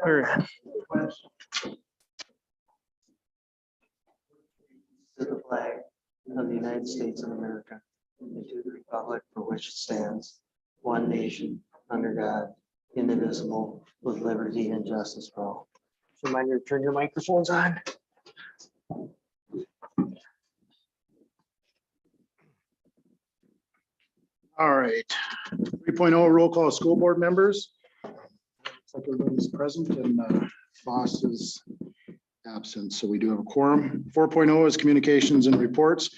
To the flag of the United States of America and to the republic for which it stands, one nation, under God, indivisible, with liberty and justice for all. So reminder, turn your microphones on. All right, 3.0 roll call school board members. Looks like everybody's present and Foss is absent, so we do have a quorum. 4.0 is communications and reports.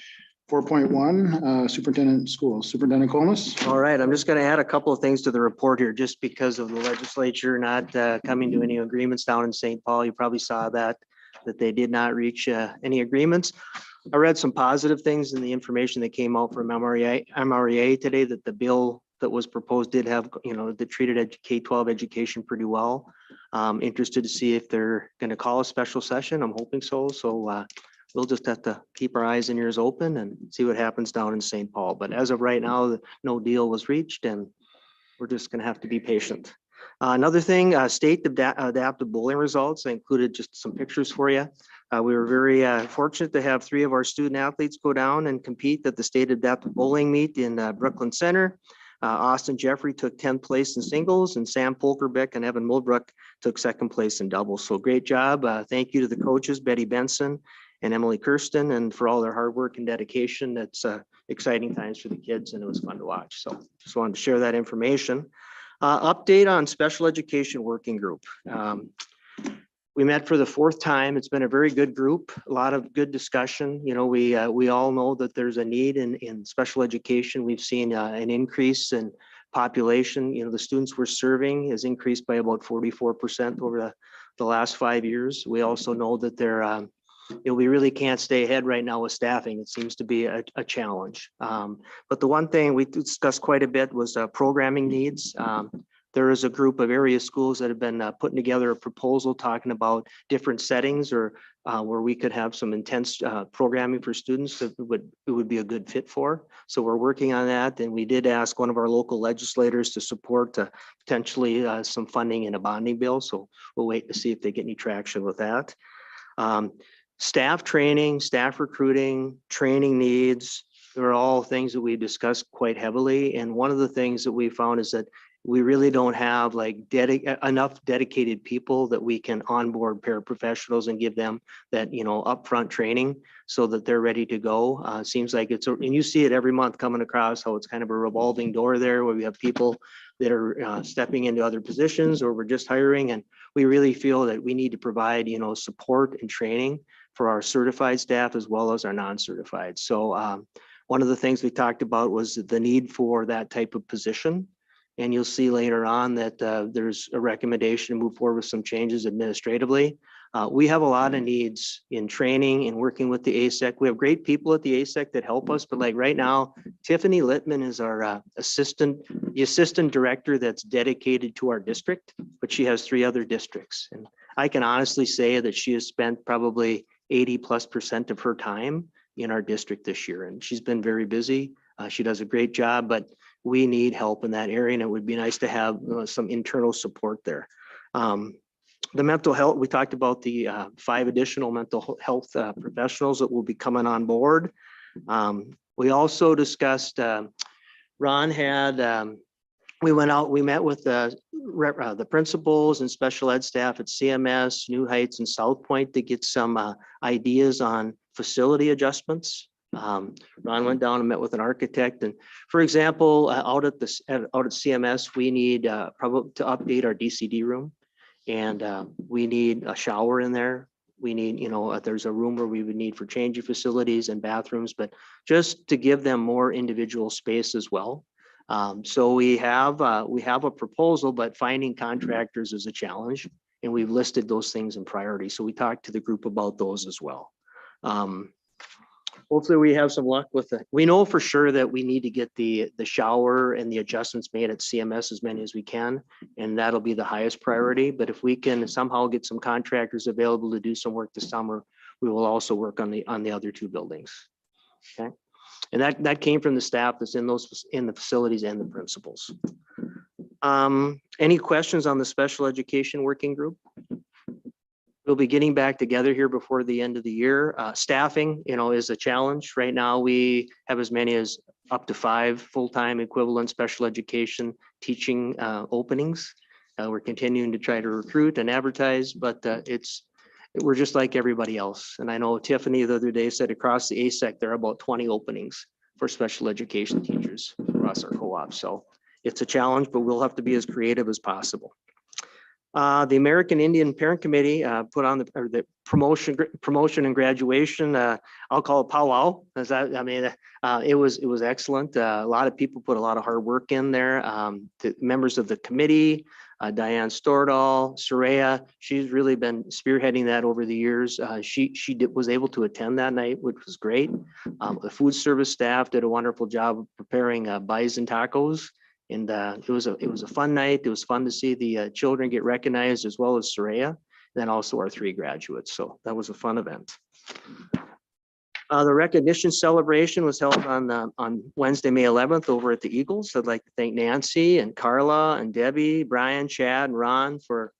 4.1 Superintendent Comus. All right, I'm just going to add a couple of things to the report here, just because of the legislature not coming to any agreements down in St. Paul. You probably saw that they did not reach any agreements. I read some positive things in the information that came out from MREA today, that the bill that was proposed did have, that treated K-12 education pretty well. Interested to see if they're going to call a special session. I'm hoping so. So we'll just have to keep our eyes and ears open and see what happens down in St. Paul. But as of right now, no deal was reached and we're just going to have to be patient. Another thing, state adaptive bowling results. I included just some pictures for you. We were very fortunate to have 3 of our student athletes go down and compete at the state adaptive bowling meet in Brooklyn Center. Austin Jeffrey took 10th place in singles, and Sam Polkerbeck and Evan Mulbrook took 2nd place in doubles. So great job. Thank you to the coaches, Betty Benson and Emily Kirsten, and for all their hard work and dedication. That's exciting times for the kids, and it was fun to watch. So just wanted to share that information. Update on special education working group. We met for the 4th time. It's been a very good group, a lot of good discussion. We all know that there's a need in special education. We've seen an increase in population. The students we're serving has increased by about 44% over the last 5 years. We also know that we really can't stay ahead right now with staffing. It seems to be a challenge. But the one thing we discussed quite a bit was programming needs. There is a group of area schools that have been putting together a proposal talking about different settings or where we could have some intense programming for students that it would be a good fit for. So we're working on that. And we did ask one of our local legislators to support potentially some funding in a bonding bill. So we'll wait to see if they get any traction with that. Staff training, staff recruiting, training needs, they're all things that we discussed quite heavily. And one of the things that we found is that we really don't have enough dedicated people that we can onboard paraprofessionals and give them that, upfront training so that they're ready to go. Seems like and you see it every month coming across how it's kind of a revolving door there where we have people that are stepping into other positions or we're just hiring. And we really feel that we need to provide, support and training for our certified staff as well as our non-certified. So one of the things we talked about was the need for that type of position. And you'll see later on that there's a recommendation to move forward with some changes administratively. We have a lot of needs in training and working with the ASEC. We have great people at the ASEC that help us, but like right now, Tiffany Littman is our the assistant director that's dedicated to our district, but she has 3 other districts. And I can honestly say that she has spent probably 80+% of her time in our district this year. And she's been very busy. She does a great job, but we need help in that area, and it would be nice to have some internal support there. The mental health, we talked about the 5 additional mental health professionals that will be coming on board. We also discussed, Ron had, we went out, we met with the principals and special ed staff at CMS, New Heights, and South Point to get some ideas on facility adjustments. Ron went down and met with an architect, and for example, out at CMS, we need probably to update our DCD room, and we need a shower in there. We need, there's a room where we would need for changing facilities and bathrooms, but just to give them more individual space as well. So we have a proposal, but finding contractors is a challenge, and we've listed those things in priority. So we talked to the group about those as well. Hopefully we have some luck with it. We know for sure that we need to get the shower and the adjustments made at CMS as many as we can, and that'll be the highest priority. But if we can somehow get some contractors available to do some work this summer, we will also work on the other 2 buildings. Okay, and that came from the staff that's in the facilities and the principals. Any questions on the special education working group? We'll be getting back together here before the end of the year. Staffing, is a challenge. Right now, we have as many as up to 5 full-time equivalent special education teaching openings. We're continuing to try to recruit and advertise, but we're just like everybody else. And I know Tiffany the other day said across the ASEC, there are about 20 openings for special education teachers across our co-op. So it's a challenge, but we'll have to be as creative as possible. The American Indian Parent Committee put on the promotion and graduation. I'll call it powwow. It was excellent. A lot of people put a lot of hard work in there. The members of the committee, Diane Stordahl, Soraya, she's really been spearheading that over the years. She was able to attend that night, which was great. The food service staff did a wonderful job of preparing bison tacos. And it was a fun night. It was fun to see the children get recognized as well as Soraya, then also our 3 graduates. So that was a fun event. The recognition celebration was held on Wednesday, May 11th over at the Eagles. I'd like to thank Nancy and Carla and Debbie, Brian, Chad, and Ron for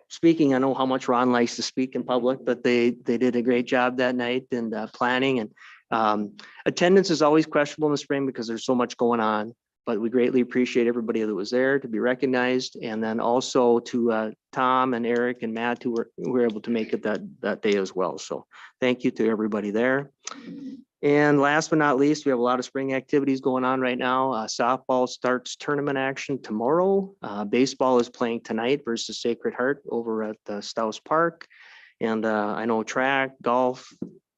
speaking. I know how much Ron likes to speak in public, but they did a great job that night and planning. And attendance is always questionable in the spring because there's so much going on. But we greatly appreciate everybody that was there to be recognized. And then also to Tom and Eric and Matt who were able to make it that day as well. So thank you to everybody there. And last but not least, we have a lot of spring activities going on right now. Softball starts tournament action tomorrow. Baseball is playing tonight versus Sacred Heart over at Stouse Park. And I know track, golf,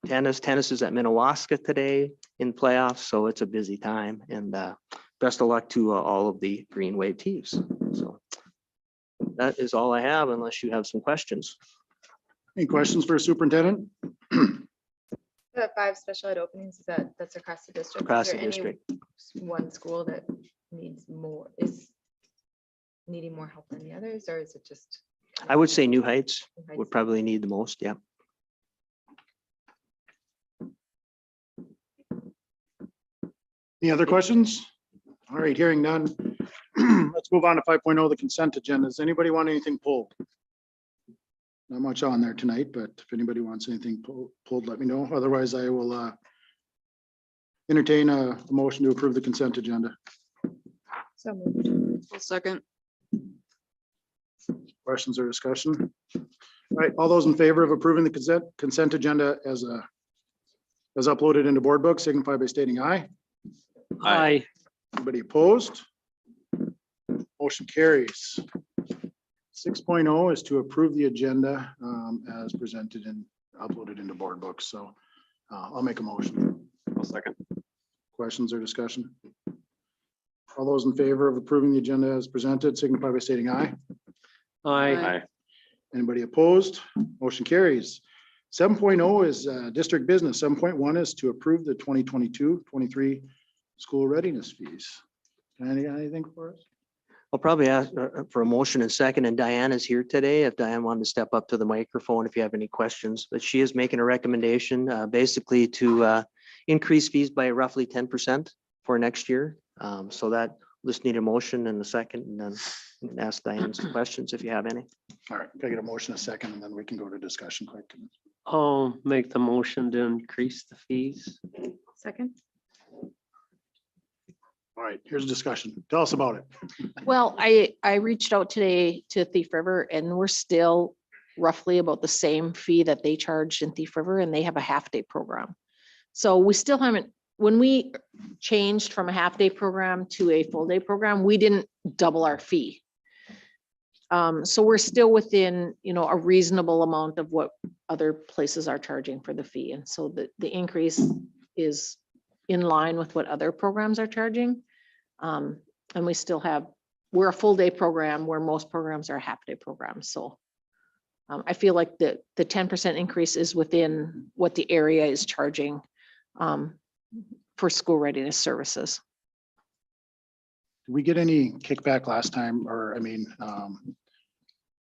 tennis is at Minnewaska today in playoffs. So it's a busy time. And best of luck to all of the Green Wave teams. So that is all I have, unless you have some questions. Any questions for Superintendent? The 5 special ed openings, that's across the district? Across Is the there any district. one school that is needing more help than the others, or is it just? I would say New Heights would probably need the most. Yeah. Any other questions? All right, hearing none. Let's move on to 5.0, the consent agenda. Does anybody want anything pulled? Not much on there tonight, but if anybody wants anything pulled, let me know. Otherwise, I will entertain a motion to approve the consent agenda. So moved. Second. Questions or discussion? All right, all those in favor of approving the consent agenda as uploaded into board book, signify by stating aye. Aye. Anybody opposed? Motion carries. 6.0 is to approve the agenda as presented and uploaded into board books. So I'll make a motion. I'll second. Questions or discussion? All those in favor of approving the agenda as presented, signify by stating aye. Aye. Anybody opposed? Motion carries. 7.0 is district business. 7.1 is to approve the 2022-23 school readiness fees. Anything for us? I'll probably ask for a motion and second, and Diane is here today. If Diane wanted to step up to the microphone, if you have any questions, but she is making a recommendation basically to increase fees by roughly 10% for next year. So that just need a motion and a second, and then ask Diane some questions if you have any. All right, can I get a motion, a second, and then we can go to discussion quick. I'll make the motion to increase the fees. Second. All right, here's a discussion. Tell us about it. Well, I reached out today to Thief River and we're still roughly about the same fee that they charged in Thief River, and they have a half-day program. So we still haven't, when we changed from a half-day program to a full-day program, we didn't double our fee. So we're still within, a reasonable amount of what other places are charging for the fee. And so the increase is in line with what other programs are charging. And we still have, we're a full day program where most programs are half-day programs. So I feel like the 10% increase is within what the area is charging for school readiness services. Did we get any kickback last time, or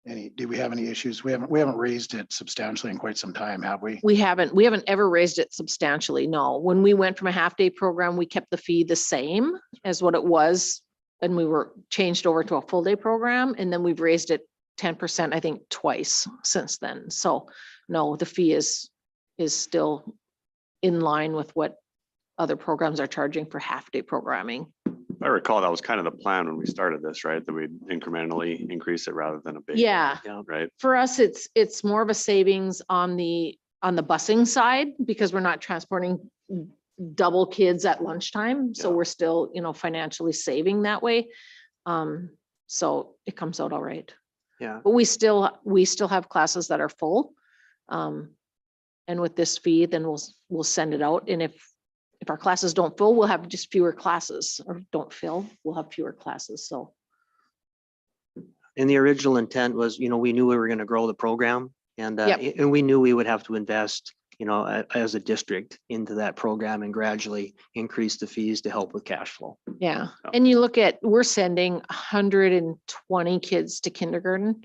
did we have any issues? We haven't raised it substantially in quite some time, have we? We haven't ever raised it substantially. No, when we went from a half-day program, we kept the fee the same as what it was. And we were changed over to a full day program, and then we've raised it 10%, I think, twice since then. So no, the fee is still in line with what other programs are charging for half-day programming. I recall that was kind of the plan when we started this, right? That we'd incrementally increase it rather than a big. Yeah. Right? For us, it's more of a savings on the busing side because we're not transporting double kids at lunchtime. So Yeah. we're still, financially saving that way. So it comes out all right. Yeah. But we still have classes that are full. And with this fee, then we'll send it out. And if our classes don't fill, we'll have just fewer classes, or don't fill, we'll have fewer classes. So And the original intent was, we knew we were going to grow the program and, Yep. and we knew we would have to invest, as a district into that program and gradually increase the fees to help with cash flow. yeah, Yeah. and you look at, we're sending 120 kids to kindergarten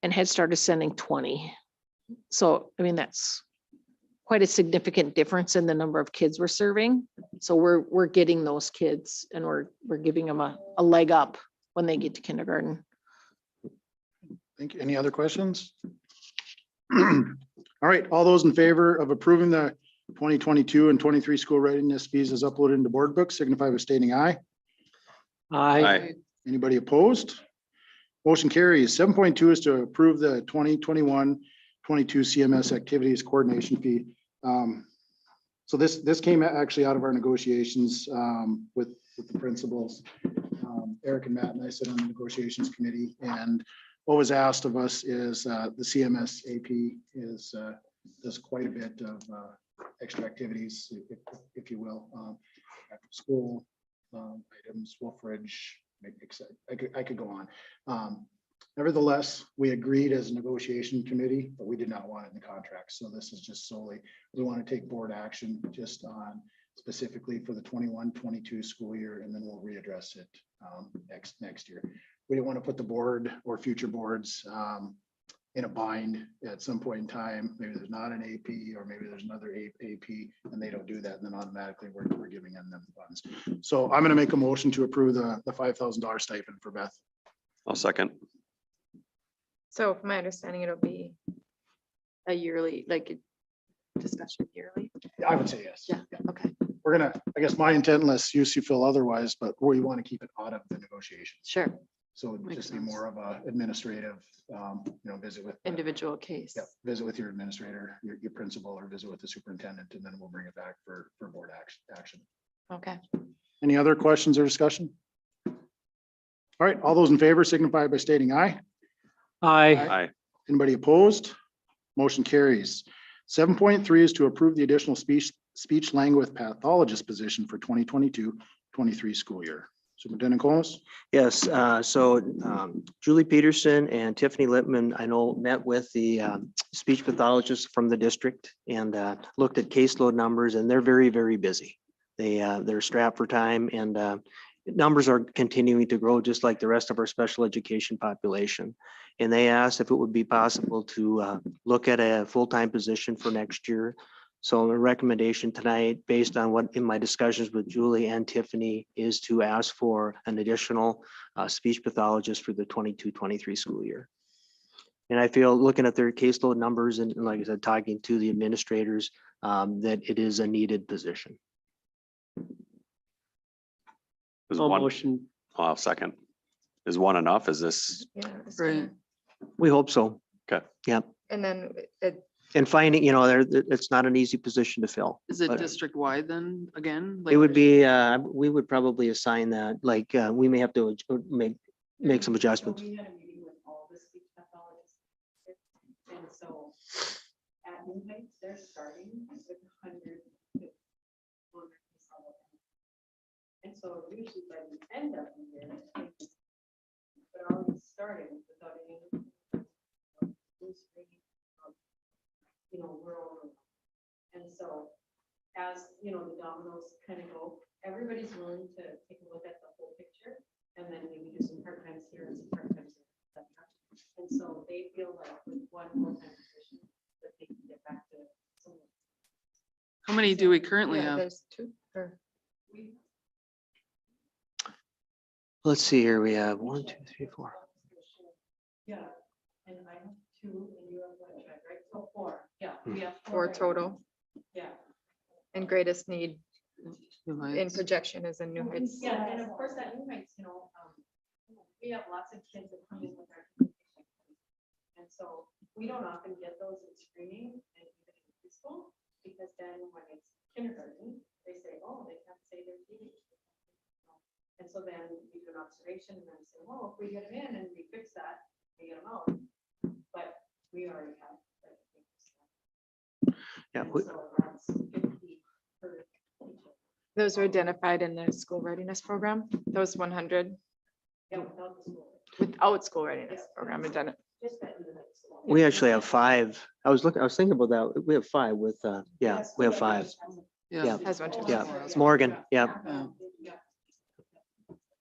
and Head Start is sending 20. So, I mean, that's quite a significant difference in the number of kids we're serving. So we're getting those kids and we're giving them a leg up when they get to kindergarten. Thank you. Any other questions? All right, all those in favor of approving the 2022 and 23 school readiness fees as uploaded into board book signify by stating aye. Aye. Anybody opposed? Motion carries. 7.2 is to approve the 2021-22 CMS activities coordination fee. So this came actually out of our negotiations with the principals. Eric and Matt and I sit on the negotiations committee, and what was asked of us is the CMS AP does quite a bit of extra activities, if you will, after school items, Wolfridge, I could go on. Nevertheless, we agreed as a negotiation committee, but we did not want it in the contract. So this is just solely, we want to take board action just on specifically for the 21-22 school year, and then we'll readdress it next year. We didn't want to put the board or future boards in a bind at some point in time. Maybe there's not an AP or maybe there's another AP and they don't do that. And then automatically we're giving them funds. So I'm going to make a motion to approve the $5,000 stipend for Beth. I'll second. So from my understanding, it'll be a yearly, like a discussion yearly. I would say yes. Yeah. Okay, We're going to, I guess my intent, unless you feel otherwise, but we want to keep it out of the negotiations. sure. So it'd Makes just be sense. more of a administrative, visit with. Individual case. Yep, visit with your administrator, your principal, or visit with the superintendent, and then we'll bring it back for board action. Okay. Any other questions or discussion? All right, all those in favor signify by stating aye. Aye. Aye. Anybody opposed? Motion carries. 7.3 is to approve the additional speech language pathologist position for 2022-23 school year. Superintendent Colas? Yes, so Julie Peterson and Tiffany Lippman, I know, met with the speech pathologist from the district and looked at caseload numbers, and they're very, very busy. They're strapped for time, and numbers are continuing to grow just like the rest of our special education population. And they asked if it would be possible to look at a full-time position for next year. So the recommendation tonight, based on what in my discussions with Julie and Tiffany, is to ask for an additional speech pathologist for the 22-23 school year. And I feel, looking at their caseload numbers and like I said, talking to the administrators, that it is a needed position. Is I'll one, motion. I'll second. Is one enough? Is this, Yeah. it's Right. kinda- We hope so. Okay. Yeah. And then And finding, it's not an easy position to fill. Is it But district wide then again? It would be, we would probably assign that, like, we may have to make some adjustments. We had a meeting with all the speech pathologists. And so at New Heights, they're starting with 100. And so usually by the end of the year, they're already starting without any. Rural. And so as, the dominoes kind of go, everybody's willing to take a look at the whole picture and then maybe do some part-times here and some part-times there. et cetera. And so they feel like with one full-time position that they can get back to some. How many do we currently yeah, have? there's two or Let's see here, we have 1, 2, 3, 4. Yeah, And I have 2 and you have 1, Chad, right? So 4, yeah. Hmm. We have 4 right now. total, Yeah. and greatest need New in Heights. projection is in New Heights. Yeah, and of course that New Heights, we have lots of kids that come in with our. communication. And so we don't often get those in screening and even in preschool, because then when it's kindergarten, they say, oh, they can't say their TV. And so then we do an observation and then say, well, if we get them in and we fix that, we get them out. But we already have. Yeah, And we- so that's 50 per teacher. Those are identified in the school readiness program, those 100 Yeah, without the school. without school readiness program identified. Just that New Heights one. We actually have 5. I was thinking about that. We have 5 with, yeah, we have 5. Yeah. Has one. Yeah, it's Morgan. Yeah. Yeah.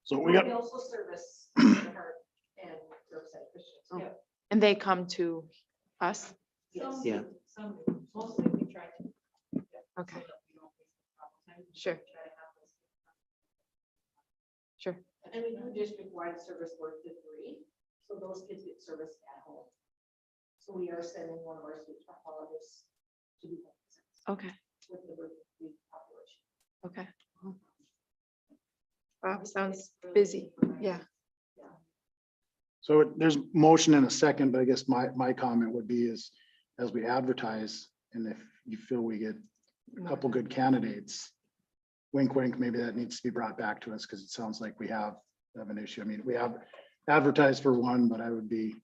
So we got, also service and Riverside Christians. Oh. Yeah. And they come to us? Some Yeah. do, some do. Mostly we try to. Okay, so that we don't waste the travel time. We Sure. try to have those. sure. And we do district-wide service work to 3, so those kids get service at home. So we are sending one of our speech pathologists to do that Okay, with the population. okay. Wow, sounds busy. Yeah. so there's motion and a second, but I guess my comment would be is, as we advertise, and if you feel we get a couple good candidates, wink, wink, maybe that needs to be brought back to us, because it sounds like we have an issue. I mean, we have advertised for 1, but I would be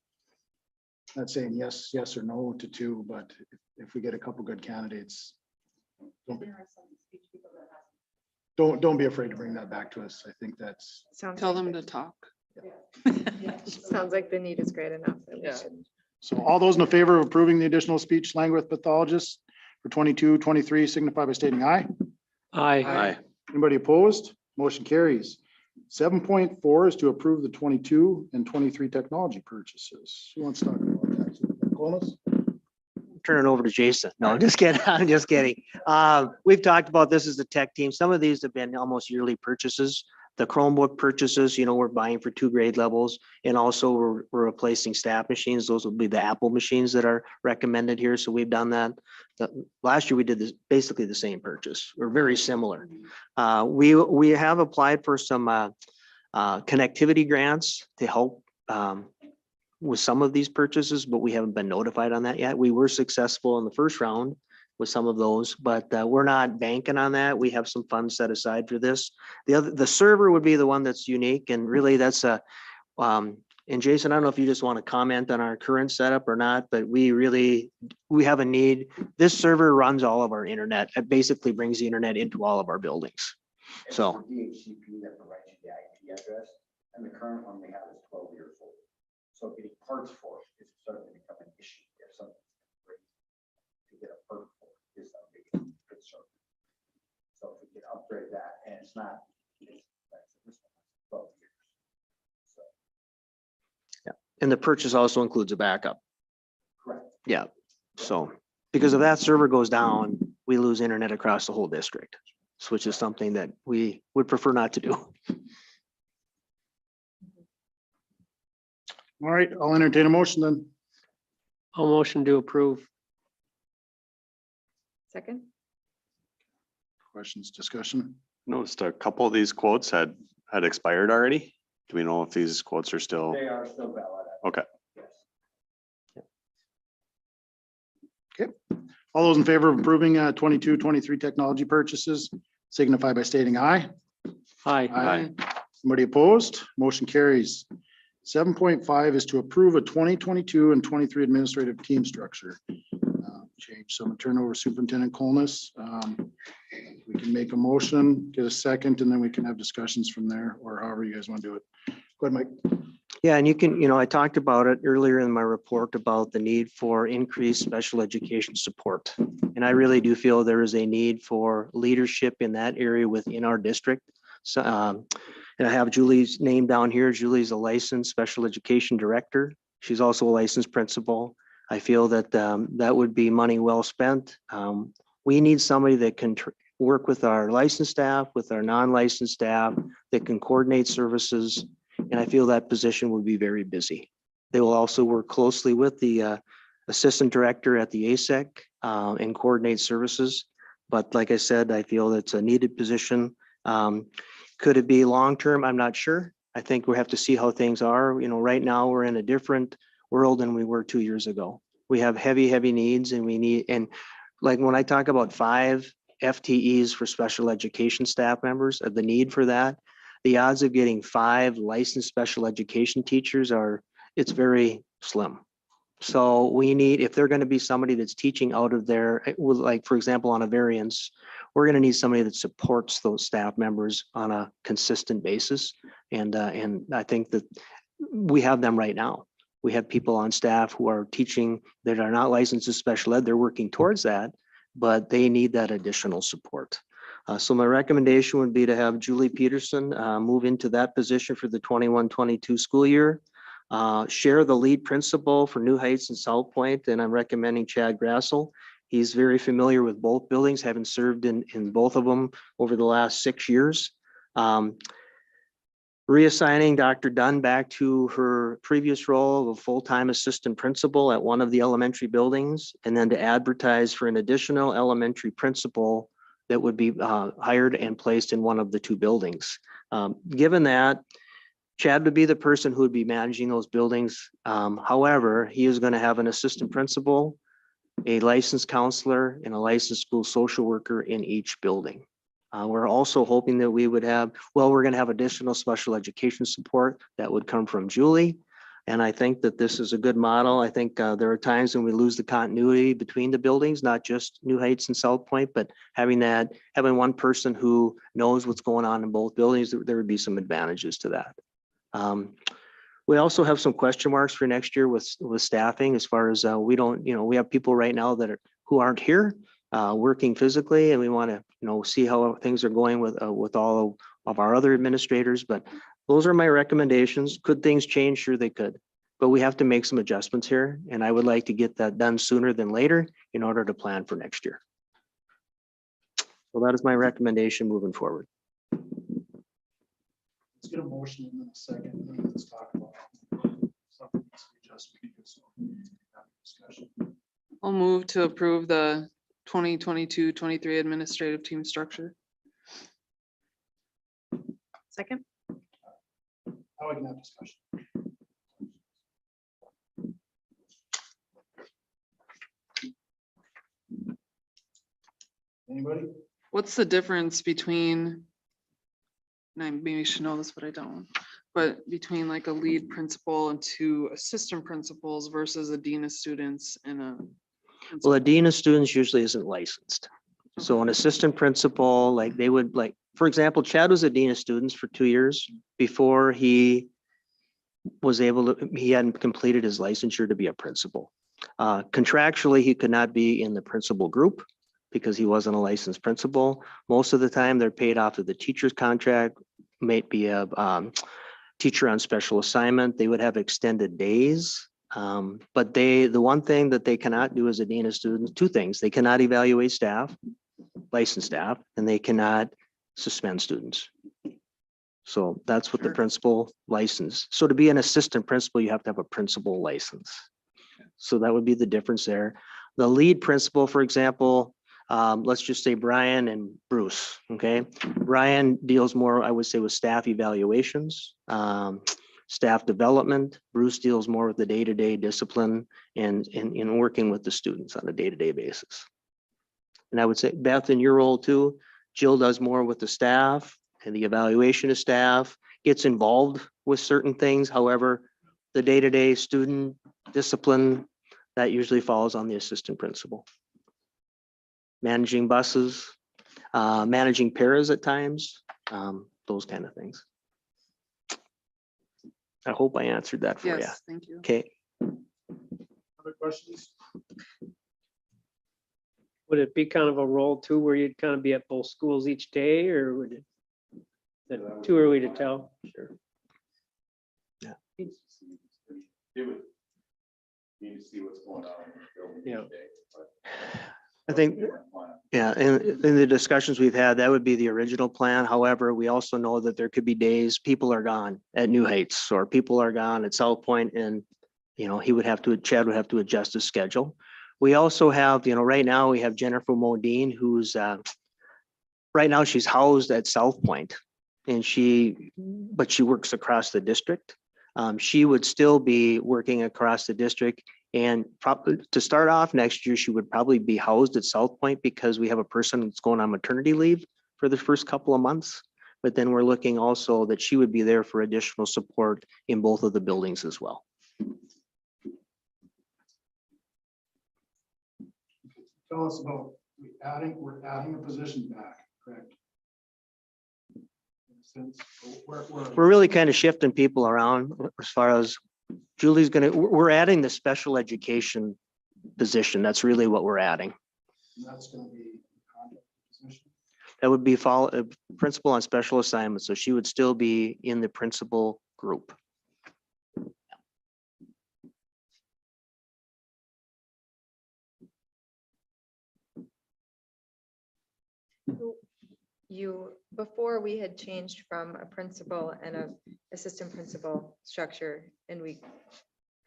not saying yes or no to 2, but if we get a couple good candidates, There are some speech people that have. don't be afraid to bring that back to us. I think that's, Sounds Tell like them the- to talk. Sounds like the need is great enough. that we Yeah. should- so all those in favor of approving the additional speech language pathologist for 22-23 signify by stating aye. Aye. Aye. Anybody opposed? Motion carries. 7.4 is to approve the 22 and 23 technology purchases. Who wants to talk about that? Colas? Turn it over to Jason. No, I'm just kidding. I'm just kidding. We've talked about this as a tech team. Some of these have been almost yearly purchases. The Chromebook purchases, we're buying for 2 grade levels, and also we're replacing staff machines. Those will be the Apple machines that are recommended here. So we've done that. Last year we did this, basically the same purchase. We're very similar. We have applied for some connectivity grants to help with some of these purchases, but we haven't been notified on that yet. We were successful in the first round with some of those, but we're not banking on that. We have some funds set aside for this. The server would be the one that's unique, and really that's and Jason, I don't know if you just want to comment on our current setup or not, but we have a need. This server runs all of our internet. It basically brings the internet into all of our buildings. It's So, the DHCP that provides you the IP address, and the current one we have is 12 years old. So getting parts for it is starting to become an issue. If something breaks, to get a part for it is a big concern. So if we can upgrade that, and it's not, it's this one, 12 years. So, and the purchase also includes a backup. correct. Yeah, so because if that server goes down, we lose internet across the whole district, which is something that we would prefer not to do. All right, I'll entertain a motion then. I'll motion to approve. Second? Questions, discussion? Noticed a couple of these quotes had expired already. Do we know if these quotes are still? They are still valid. Okay. Yes. All those in favor of approving 22-23 technology purchases signify by stating aye. Aye. Aye. Somebody opposed? Motion carries. 7.5 is to approve a 2022 and 23 administrative team structure change. So I'm gonna turn over Superintendent Colness. We can make a motion, get a second, and then we can have discussions from there, or however you guys want to do it. Go ahead, Mike. Yeah, and you can, I talked about it earlier in my report about the need for increased special education support. And I really do feel there is a need for leadership in that area within our district. So, and I have Julie's name down here. Julie's a licensed special education director. She's also a licensed principal. I feel that that would be money well spent. We need somebody that can work with our licensed staff, with our non-licensed staff, that can coordinate services. And I feel that position would be very busy. They will also work closely with the assistant director at the ASEC and coordinate services. But like I said, I feel it's a needed position. Could it be long-term? I'm not sure. I think we have to see how things are. You know, right now we're in a different world than we were 2 years ago. We have heavy needs and we need, and like when I talk about 5 FTEs for special education staff members, the need for that, the odds of getting 5 licensed special education teachers it's very slim. So we need, if they're going to be somebody that's teaching out of there, like, for example, on a variance, we're going to need somebody that supports those staff members on a consistent basis. And I think that we have them right now. We have people on staff who are teaching that are not licensed as special ed. They're working towards that, but they need that additional support. So my recommendation would be to have Julie Peterson move into that position for the 21-22 school year. Share the lead principal for New Heights and South Point, and I'm recommending Chad Grassel. He's very familiar with both buildings, having served in both of them over the last 6 years. Reassigning Dr. Dunn back to her previous role of a full-time assistant principal at one of the elementary buildings, and then to advertise for an additional elementary principal that would be hired and placed in one of the 2 buildings. Given that, Chad would be the person who would be managing those buildings. However, he is going to have an assistant principal, a licensed counselor, and a licensed school social worker in each building. We're also hoping that we would have, we're going to have additional special education support that would come from Julie. And I think that this is a good model. I think there are times when we lose the continuity between the buildings, not just New Heights and South Point, but having one person who knows what's going on in both buildings, there would be some advantages to that. We also have some question marks for next year with staffing, as far as we have people right now who aren't here working physically, and we want to see how things are going with all of our other administrators. But those are my recommendations. Could things change? Sure, they could, but we have to make some adjustments here, and I would like to get that done sooner than later in order to plan for next year. So that is my recommendation moving forward. Let's get a motion and then a second, and then let's talk about something that's adjustment. So have a discussion. I'll move to approve the 2022-23 administrative team structure. Second? Now we can have discussion. Anybody? What's the difference between, and I maybe should know this, but I don't, but between like a lead principal and 2 assistant principals versus a dean of students and a. Well, a dean of students usually isn't licensed. So an assistant principal, for example, Chad was a dean of students for 2 years before he hadn't completed his licensure to be a principal. Contractually, he could not be in the principal group because he wasn't a licensed principal. Most of the time, they're paid off of the teacher's contract, may be a teacher on special assignment. They would have extended days. But the one thing that they cannot do as a dean of students, 2 things: they cannot evaluate staff, licensed staff, and they cannot suspend students. So that's what the Sure. principal license. So to be an assistant principal, you have to have a principal license. So that would be the difference there. The lead principal, for example, let's just say Brian and Bruce, okay? Brian deals more, I would say, with staff evaluations, staff development. Bruce deals more with the day-to-day discipline and in working with the students on a day-to-day basis. And I would say, Beth, in your role too, Jill does more with the staff and the evaluation of staff, gets involved with certain things. However, the day-to-day student discipline, that usually falls on the assistant principal. Managing buses, managing paras at times, those kind of things. I hope I answered that for you. Yes, thank you. Okay. Other questions? Would it be kind of a role too, where you'd kind of be at both schools each day, or would it? Is it too early to tell? Sure. It would need to see what's going on in the building Yeah. each day, but I think, yeah, in the discussions we've had, that would be the original plan. However, we also know that there could be days people are gone at New Heights, or people are gone at South Point, and Chad would have to adjust his schedule. We also have, right now we have Jennifer Modine, who's, right now she's housed at South Point. And but she works across the district. She would still be working across the district. And probably to start off next year, she would probably be housed at South Point because we have a person that's going on maternity leave for the first couple of months. But then we're looking also that she would be there for additional support in both of the buildings as well. Tell us about, we're adding a position back, correct? In a sense, We're really kind of shifting people around as far as Julie's we're adding the special education position. That's really what we're adding. that's gonna be a contract position. That would be principal on special assignments. So she would still be in the principal group. Before we had changed from a principal and a assistant principal structure, and we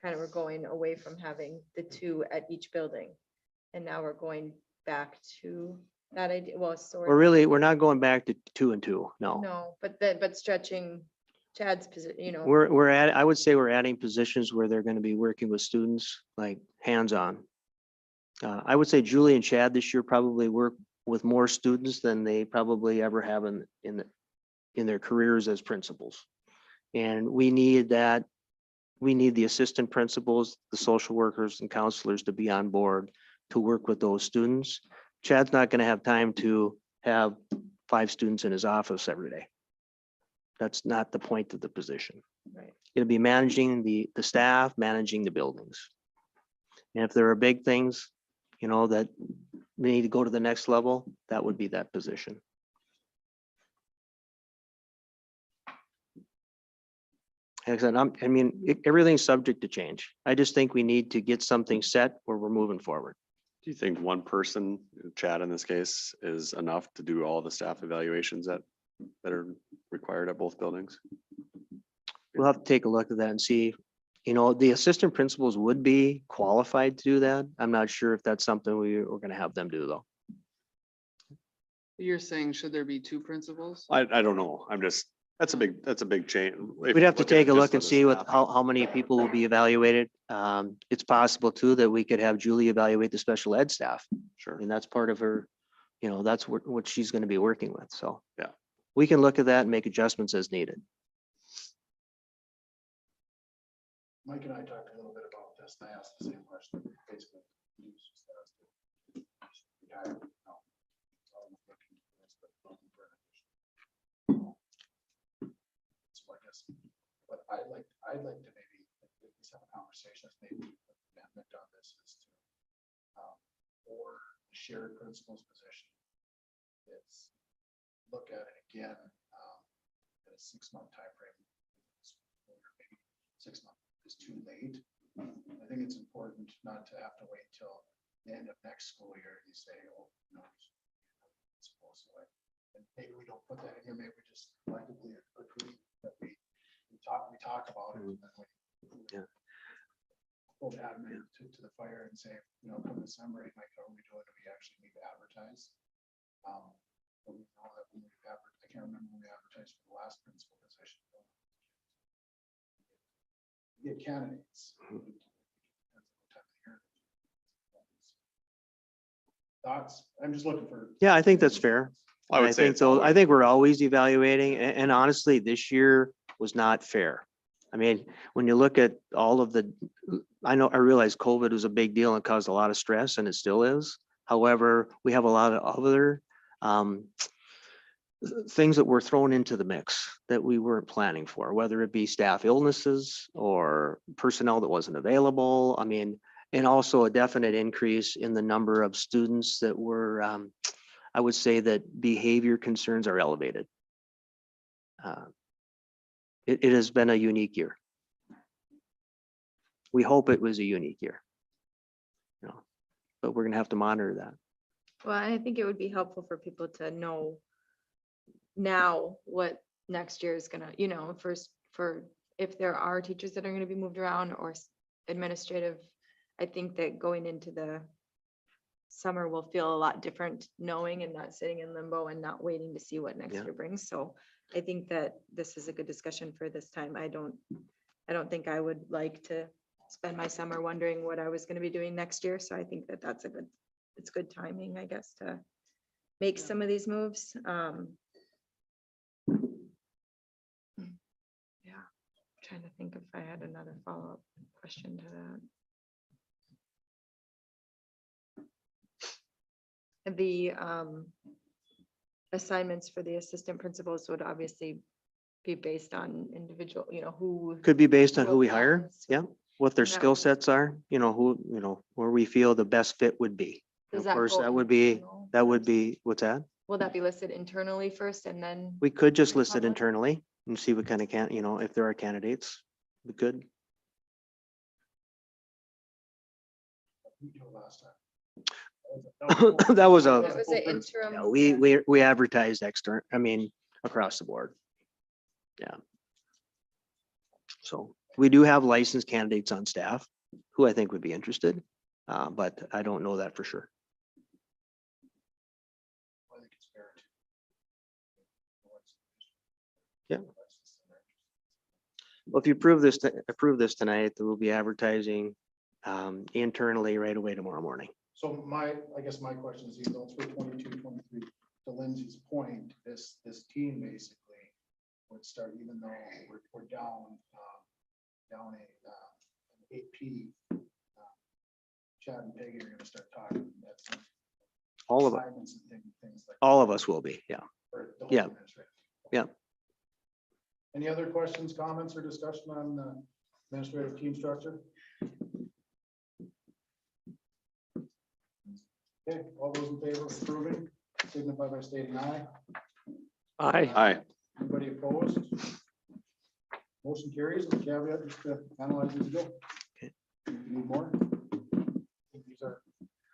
kind of were going away from having the two at each building. And now we're going back to that idea, well, sort of. We're not going back to 2 and 2. No, No, but stretching Chad's position, I would say we're adding positions where they're going to be working with students, like hands-on. I would say Julie and Chad this year probably work with more students than they probably ever have in their careers as principals. And we need that. We need the assistant principals, the social workers and counselors to be on board to work with those students. Chad's not going to have time to have 5 students in his office every day. That's not the point of the position. Right. It'll be managing the staff, managing the buildings. And if there are big things, that we need to go to the next level, that would be that position. Like I said, everything's subject to change. I just think we need to get something set where we're moving forward. Do you think one person, Chad in this case, is enough to do all the staff evaluations that are required at both buildings? We'll have to take a look at that and see, the assistant principals would be qualified to do that. I'm not sure if that's something we're going to have them do though. You're saying, should there be 2 principals? I don't know. That's a big change. We'd have to take a look and see how many people will be evaluated. It's possible too that we could have Julie evaluate the special ed staff. Sure. And that's part of her, that's what she's going to be working with. So. Yeah. We can look at that and make adjustments as needed. Mike and I talked a little bit about this, and I asked the same question, basically. Retired. No. So I guess, but I'd like to maybe at least have a conversation, maybe amendment on this is to, or the shared principals position. It's look at it again, in a 6-month timeframe. Maybe 6 months is too late. I think it's important not to have to wait till the end of next school year. You say, oh, no. It's supposed to. And maybe we don't put that in here. Maybe we just collectively agree that we talk about it. And then we hold admin to the fire and say, come December, Mike, how are we doing? Do we actually need to advertise? But we know that when I can't remember when we advertised for the last principal position. Get candidates. Thoughts? I'm just looking for. Yeah, I think that's fair. I would say think it's so. I always- think we're always evaluating and honestly, this year was not fair. When you look at all of I realize COVID was a big deal and caused a lot of stress and it still is. However, we have a lot of other things that were thrown into the mix that we weren't planning for, whether it be staff illnesses or personnel that wasn't available. And also a definite increase in the number of students that were, I would say that behavior concerns are elevated. It has been a unique year. We hope it was a unique year. But we're going to have to monitor that. Well, I think it would be helpful for people to know now what next year is gonna, for if there are teachers that are gonna be moved around or administrative, I think that going into the summer will feel a lot different knowing and not sitting in limbo and not waiting to see what next Yeah. year brings. So I think that this is a good discussion for this time. I don't think I would like to spend my summer wondering what I was going to be doing next year. So I think that it's good timing, I guess, to make some of these moves. Yeah, trying to think if I had another follow-up question to that. The assignments for the assistant principals would obviously be based on individual, who. Could be based on who we Well, hire, balanced. yeah, what their And that skill would- sets are, who, where we feel the best fit would be. Does Of that course, go that would internal be, what's that? Will that be listed internally first and then? We could just list it Public? internally and see what kind of if there are candidates, we could. We did it last time. That was That a, was an interim. yeah, we advertised across the board. Yeah. So we do have licensed candidates on staff who I think would be interested, but I don't know that for sure. I think it's fair Yeah. Well, if you approve this tonight, we'll be advertising internally right away tomorrow morning. So I guess my question is, for 22, 23, to Lindsay's point, this team basically would start, even though we're down an 8P. Chad and Peggy are gonna start talking. That's All of it, assignments and things like. all of us will be, yeah. for the whole Yeah. administration. Yeah. Any other questions, comments, or discussion on the administrative team structure? Okay, all those in favor of approving, signify by stating aye. Aye. Anybody opposed? Motion carries, and caveat just to analyze as you go. Okay. If you need more. I think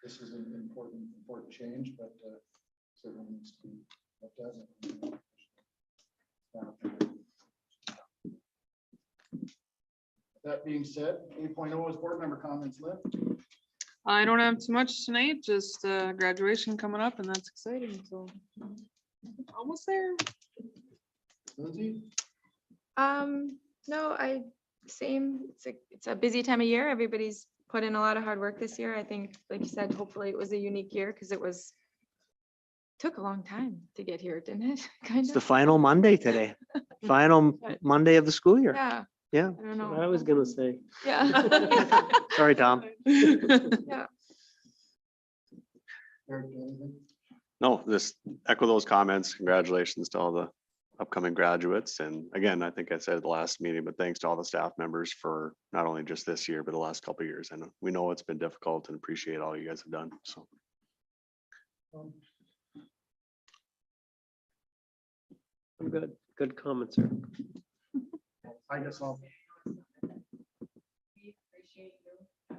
this is an important change, but certainly needs to be looked at. That being said, 8.0 is board member comments, Lynn. I don't have too much tonight, just graduation coming up and that's exciting, so almost there. Lindsay? No, it's a busy time of year. Everybody's put in a lot of hard work this year. I think, like you said, hopefully it was a unique year because took a long time to get here, didn't it? Kind It's the of. final Monday today, final Monday of the school year. Yeah. Yeah. I don't know. I was gonna say. Yeah. Sorry, Tom. Yeah. Eric, anything? No, just echo those comments. Congratulations to all the upcoming graduates. And again, I think I said at the last meeting, but thanks to all the staff members for not only just this year, but the last couple of years. And we know it's been difficult and appreciate all you guys have done. So. I'm good. Good comments, sir. I guess I'll. We appreciate you.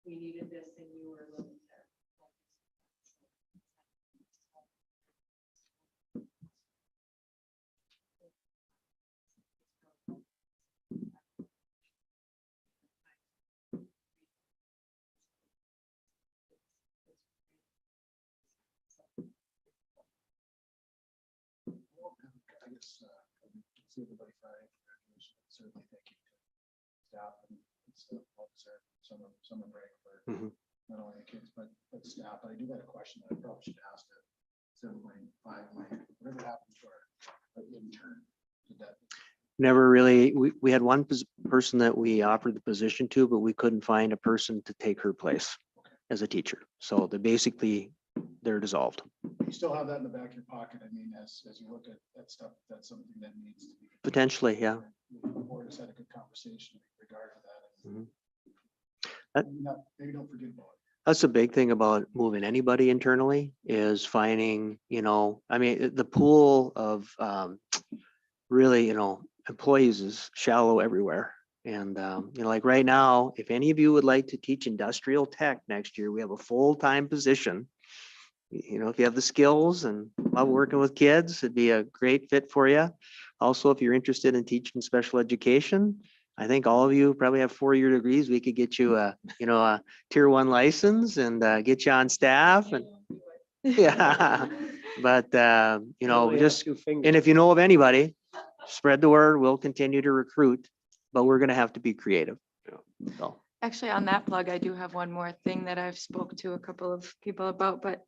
We needed this and you were willing to. I guess, see everybody Friday. Congratulations. Certainly thank you to staff and it's well-deserved summer break for Mhm. not only the kids, but staff. But I do got a question that I probably should ask it. So whatever happened to our intern? Did that, Never really, we had one person that we offered the position to, but we couldn't find a person to take her place as a teacher. So they're dissolved. you still have that in the back of your pocket. I mean, as you look at stuff, that's something that needs to be. Potentially, yeah. The board has had a good conversation in regard to that. Mhm. That- Maybe don't forget about it. That's the big thing about moving anybody internally is finding, the pool of really, employees is shallow everywhere. And, like right now, if any of you would like to teach industrial tech next year, we have a full-time position. If you have the skills and love working with kids, it'd be a great fit for you. Also, if you're interested in teaching special education, I think all of you probably have 4-year degrees. We could get you a tier 1 license and get you on staff and yeah. But, Only have just, 2 fingers. and if you know of anybody, spread the word. We'll continue to recruit, but we're going to have to be creative. So. Actually, on that plug, I do have one more thing that I've spoke to a couple of people about, but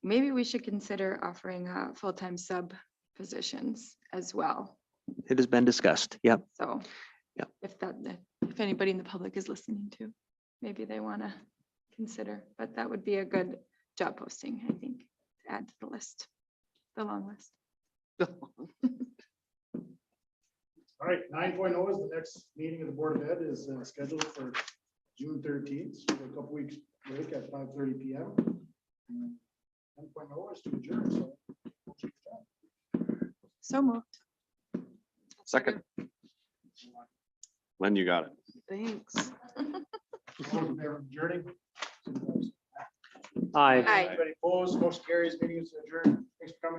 maybe we should consider offering full-time sub positions as well. It has been discussed. Yep. So Yep. if anybody in the public is listening to, maybe they want to consider, but that would be a good job posting, I think, to add to the list, the long list. All right, 9.0 is the next meeting of the Board of Ed is scheduled for June 13th, so a couple weeks break at 5:30 PM. And 10.0 is to adjourn, so. So moved. Second. Len, you got it. Thanks. All in favor of adjourning? Aye. Aye. Anybody opposed? Motion carries. Meeting is adjourned. Thanks for coming.